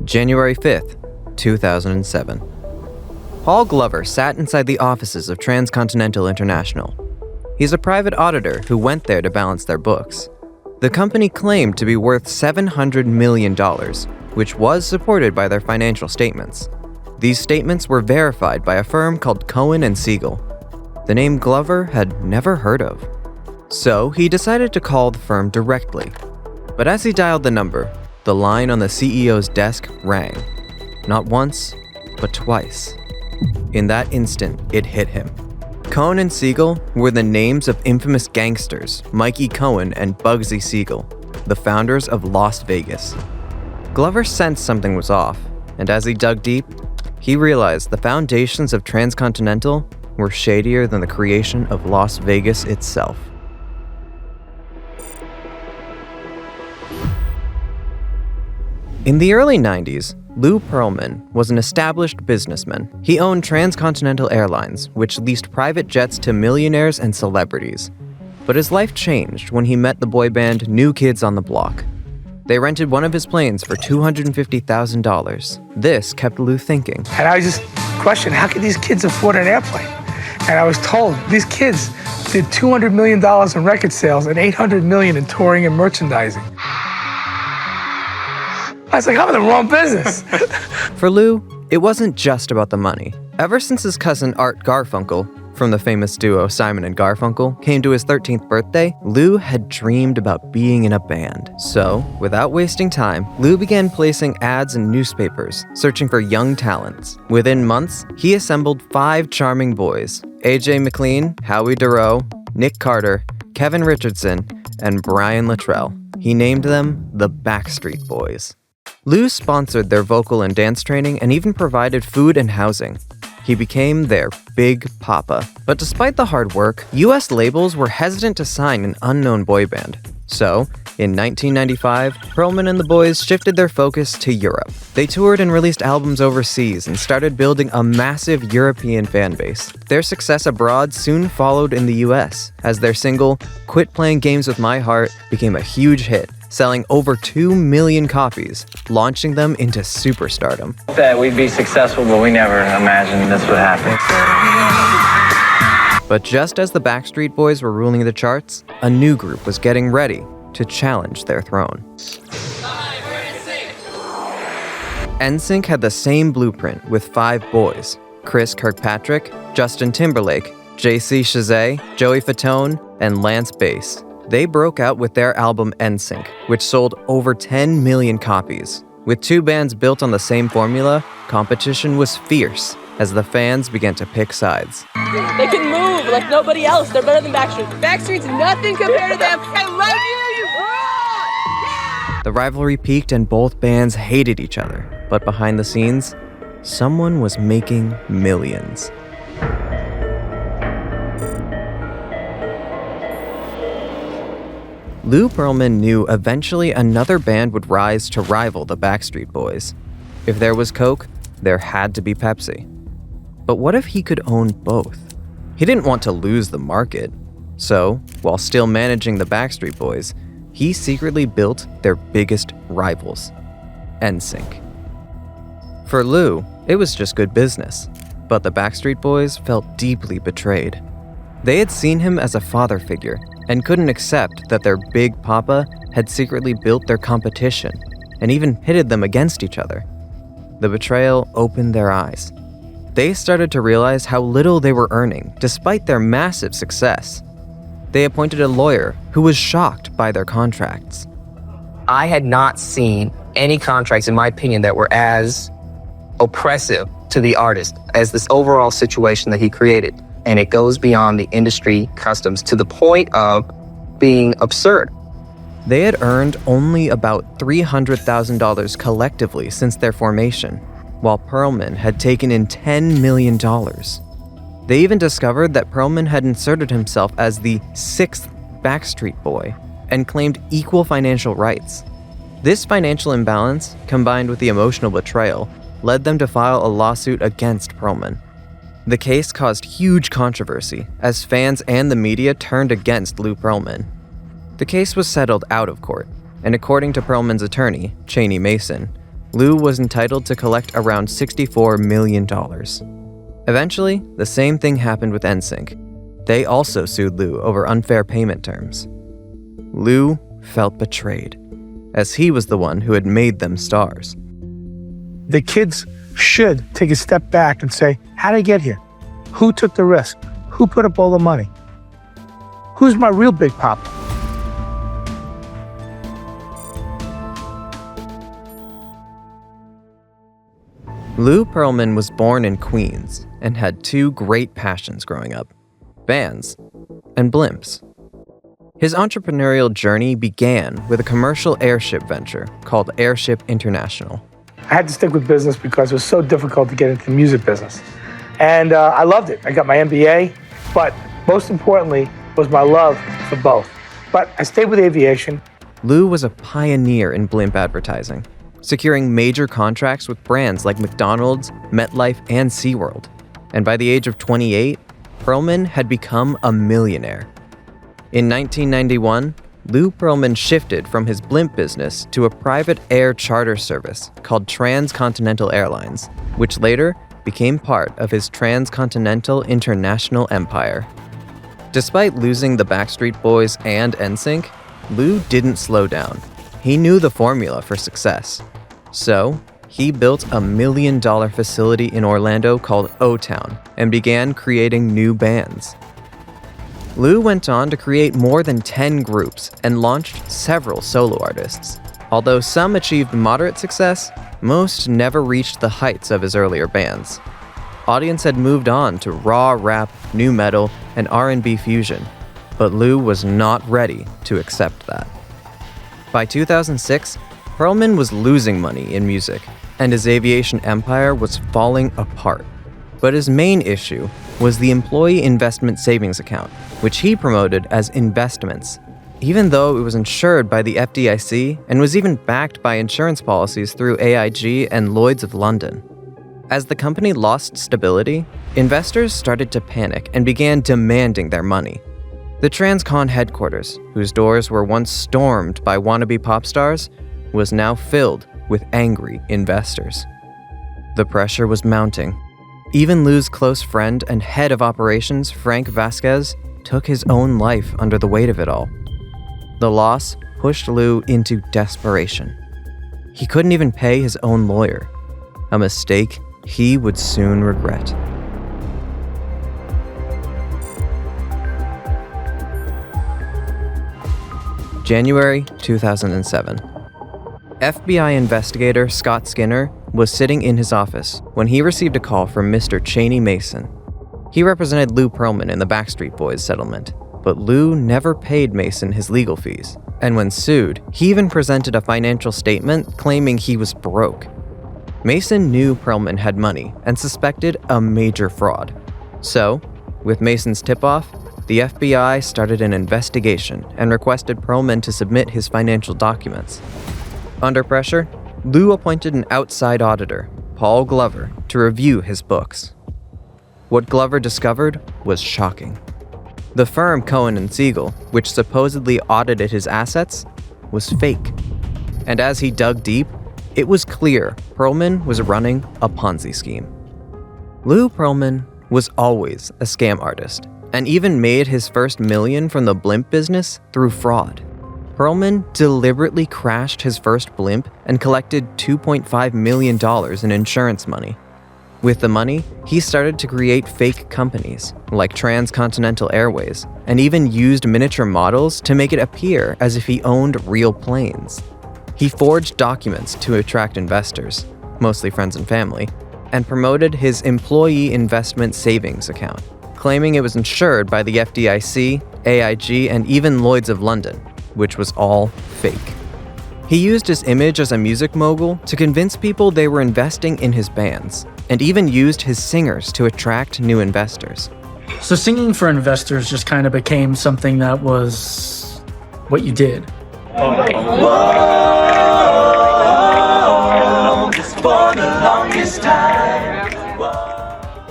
January 5th, 2007. Paul Glover sat inside the offices of Transcontinental International. He's a private auditor who went there to balance their books. The company claimed to be worth $700 million, which was supported by their financial statements. These statements were verified by a firm called Cohen & Siegel. The name Glover had never heard of. So he decided to call the firm directly. But as he dialed the number, the line on the CEO's desk rang. Not once, but twice. In that instant, it hit him. Cohen & Siegel were the names of infamous gangsters Mikey Cohen and Bugsy Siegel, the founders of Las Vegas. Glover sensed something was off, and as he dug deep, he realized the foundations of Transcontinental were shadier than the creation of Las Vegas itself. In the early 90s, Lou Pearlman was an established businessman. He owned Transcontinental Airlines, which leased private jets to millionaires and celebrities. But his life changed when he met the boy band New Kids on the Block. They rented one of his planes for $250,000. This kept Lou thinking. And I was just questioning, how could these kids afford an airplane? And I was told, these kids did $200 million in record sales and $800 million in touring and merchandising. I was like, I'm in the wrong business. For Lou, it wasn't just about the money. Ever since his cousin Art Garfunkel, from the famous duo Simon and Garfunkel, came to his 13th birthday, Lou had dreamed about being in a band. So, without wasting time, Lou began placing ads in newspapers, searching for young talents. Within months, he assembled 5 charming boys: AJ McLean, Howie Dorough, Nick Carter, Kevin Richardson, and Brian Luttrell. He named them the Backstreet Boys. Lou sponsored their vocal and dance training and even provided food and housing. He became their Big Papa. But despite the hard work, US labels were hesitant to sign an unknown boy band. So, in 1995, Pearlman and the boys shifted their focus to Europe. They toured and released albums overseas and started building a massive European fan base. Their success abroad soon followed in the US, as their single, Quit Playing Games With My Heart, became a huge hit, selling over 2 million copies, launching them into superstardom. That we'd be successful, but we never imagined this would happen. But just as the Backstreet Boys were ruling the charts, a new group was getting ready to challenge their throne. NSYNC had the same blueprint with 5 boys: Chris Kirkpatrick, Justin Timberlake, JC Chasez, Joey Fatone, and Lance Bass. They broke out with their album NSYNC, which sold over 10 million copies. With 2 bands built on the same formula, competition was fierce as the fans began to pick sides. They can move like nobody else. They're better than Backstreet. Backstreet's nothing compared to them. I love you! The rivalry peaked and both bands hated each other. But behind the scenes, someone was making millions. Lou Pearlman knew eventually another band would rise to rival the Backstreet Boys. If there was Coke, there had to be Pepsi. But what if he could own both? He didn't want to lose the market. So, while still managing the Backstreet Boys, he secretly built their biggest rivals, NSYNC. For Lou, it was just good business. But the Backstreet Boys felt deeply betrayed. They had seen him as a father figure and couldn't accept that their Big Papa had secretly built their competition and even pitted them against each other. The betrayal opened their eyes. They started to realize how little they were earning despite their massive success. They appointed a lawyer who was shocked by their contracts. I had not seen any contracts, in my opinion, that were as oppressive to the artist as this overall situation that he created. And it goes beyond the industry customs to the point of being absurd. They had earned only about $300,000 collectively since their formation, while Pearlman had taken in $10 million. They even discovered that Pearlman had inserted himself as the 6th Backstreet Boy and claimed equal financial rights. This financial imbalance, combined with the emotional betrayal, led them to file a lawsuit against Pearlman. The case caused huge controversy as fans and the media turned against Lou Pearlman. The case was settled out of court, and according to Pearlman's attorney, Cheney Mason, Lou was entitled to collect around $64 million. Eventually, the same thing happened with NSYNC. They also sued Lou over unfair payment terms. Lou felt betrayed, as he was the one who had made them stars. The kids should take a step back and say, how did I get here? Who took the risk? Who put up all the money? Who's my real big papa? Lou Pearlman was born in Queens and had two great passions growing up: bands and blimps. His entrepreneurial journey began with a commercial airship venture called Airship International. I had to stick with business because it was so difficult to get into the music business. And I loved it. I got my MBA, but most importantly was my love for both. But I stayed with aviation. Lou was a pioneer in blimp advertising, securing major contracts with brands like McDonald's, MetLife, and SeaWorld. And by the age of 28, Pearlman had become a millionaire. In 1991, Lou Pearlman shifted from his blimp business to a private air charter service called Transcontinental Airlines, which later became part of his transcontinental international empire. Despite losing the Backstreet Boys and NSYNC, Lou didn't slow down. He knew the formula for success. So, he built a $1 million facility in Orlando called O-Town and began creating new bands. Lou went on to create more than 10 groups and launched several solo artists. Although some achieved moderate success, most never reached the heights of his earlier bands. Audience had moved on to raw rap, nu metal, and R&B fusion, but Lou was not ready to accept that. By 2006, Pearlman was losing money in music, and his aviation empire was falling apart. But his main issue was the employee investment savings account, which he promoted as investments, even though it was insured by the FDIC and was even backed by insurance policies through AIG and Lloyd's of London. As the company lost stability, investors started to panic and began demanding their money. The Transcon headquarters, whose doors were once stormed by wannabe pop stars, was now filled with angry investors. The pressure was mounting. Even Lou's close friend and head of operations, Frank Vasquez, took his own life under the weight of it all. The loss pushed Lou into desperation. He couldn't even pay his own lawyer, a mistake he would soon regret. January 2007. FBI investigator Scott Skinner was sitting in his office when he received a call from Mr. Cheney Mason. He represented Lou Pearlman in the Backstreet Boys settlement, but Lou never paid Mason his legal fees, and when sued, he even presented a financial statement claiming he was broke. Mason knew Pearlman had money and suspected a major fraud. So, with Mason's tip-off, the FBI started an investigation and requested Pearlman to submit his financial documents. Under pressure, Lou appointed an outside auditor, Paul Glover, to review his books. What Glover discovered was shocking. The firm Cohen & Siegel, which supposedly audited his assets, was fake. And as he dug deep, it was clear Pearlman was running a Ponzi scheme. Lou Pearlman was always a scam artist, and even made his first million from the blimp business through fraud. Pearlman deliberately crashed his first blimp and collected $2.5 million in insurance money. With the money, he started to create fake companies, like Transcontinental Airways, and even used miniature models to make it appear as if he owned real planes. He forged documents to attract investors, mostly friends and family, and promoted his employee investment savings account, claiming it was insured by the FDIC, AIG, and even Lloyd's of London, which was all fake. He used his image as a music mogul to convince people they were investing in his bands, and even used his singers to attract new investors. So singing for investors just kind of became something that was what you did.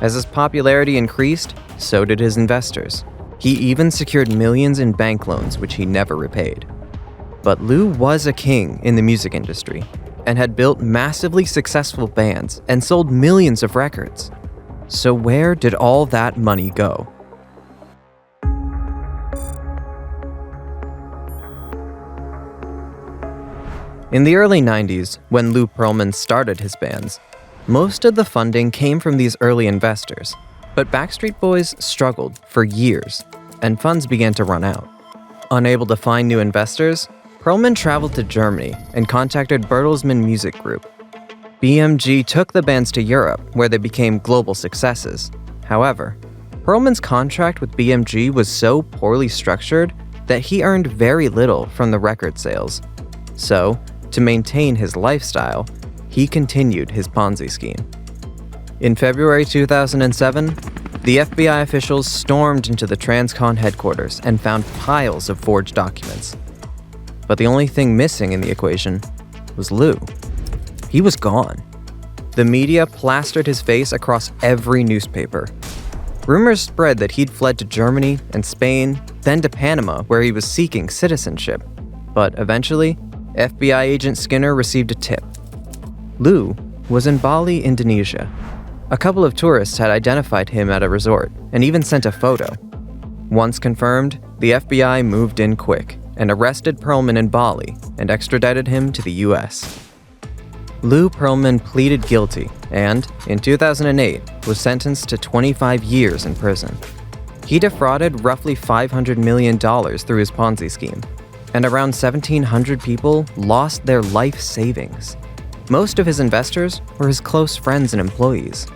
As his popularity increased, so did his investors. He even secured millions in bank loans, which he never repaid. But Lou was a king in the music industry. and had built massively successful bands and sold millions of records. So where did all that money go? In the early 90s, when Lou Pearlman started his bands, most of the funding came from these early investors, but Backstreet Boys struggled for years, and funds began to run out. Unable to find new investors, Pearlman traveled to Germany and contacted Bertelsmann Music Group. BMG took the bands to Europe, where they became global successes. However, Pearlman's contract with BMG was so poorly structured that he earned very little from the record sales. So, to maintain his lifestyle, he continued his Ponzi scheme. In February 2007, the FBI officials stormed into the Transcon headquarters and found piles of forged documents. But the only thing missing in the equation was Lou. He was gone. The media plastered his face across every newspaper. Rumors spread that he'd fled to Germany and Spain, then to Panama, where he was seeking citizenship. But eventually, FBI agent Skinner received a tip. Lou was in Bali, Indonesia. A couple of tourists had identified him at a resort and even sent a photo. Once confirmed, the FBI moved in quick and arrested Pearlman in Bali and extradited him to the US. Lou Pearlman pleaded guilty and, in 2008, was sentenced to 25 years in prison. He defrauded roughly $500 million through his Ponzi scheme, and around 1,700 people lost their life savings. Most of his investors were his close friends and employees.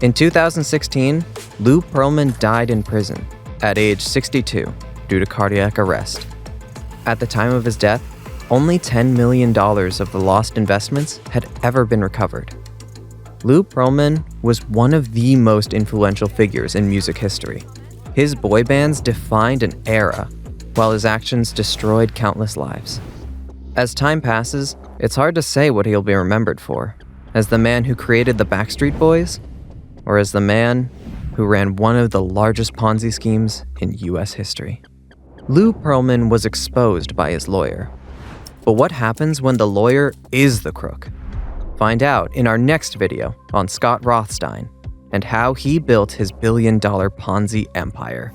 In 2016, Lou Pearlman died in prison at age 62 due to cardiac arrest. At the time of his death, only $10 million of the lost investments had ever been recovered. Lou Pearlman was one of the most influential figures in music history. His boy bands defined an era, while his actions destroyed countless lives. As time passes, it's hard to say what he'll be remembered for, as the man who created the Backstreet Boys, or as the man who ran one of the largest Ponzi schemes in US history. Lou Pearlman was exposed by his lawyer. But what happens when the lawyer is the crook? Find out in our next video on Scott Rothstein and how he built his billion-dollar Ponzi empire.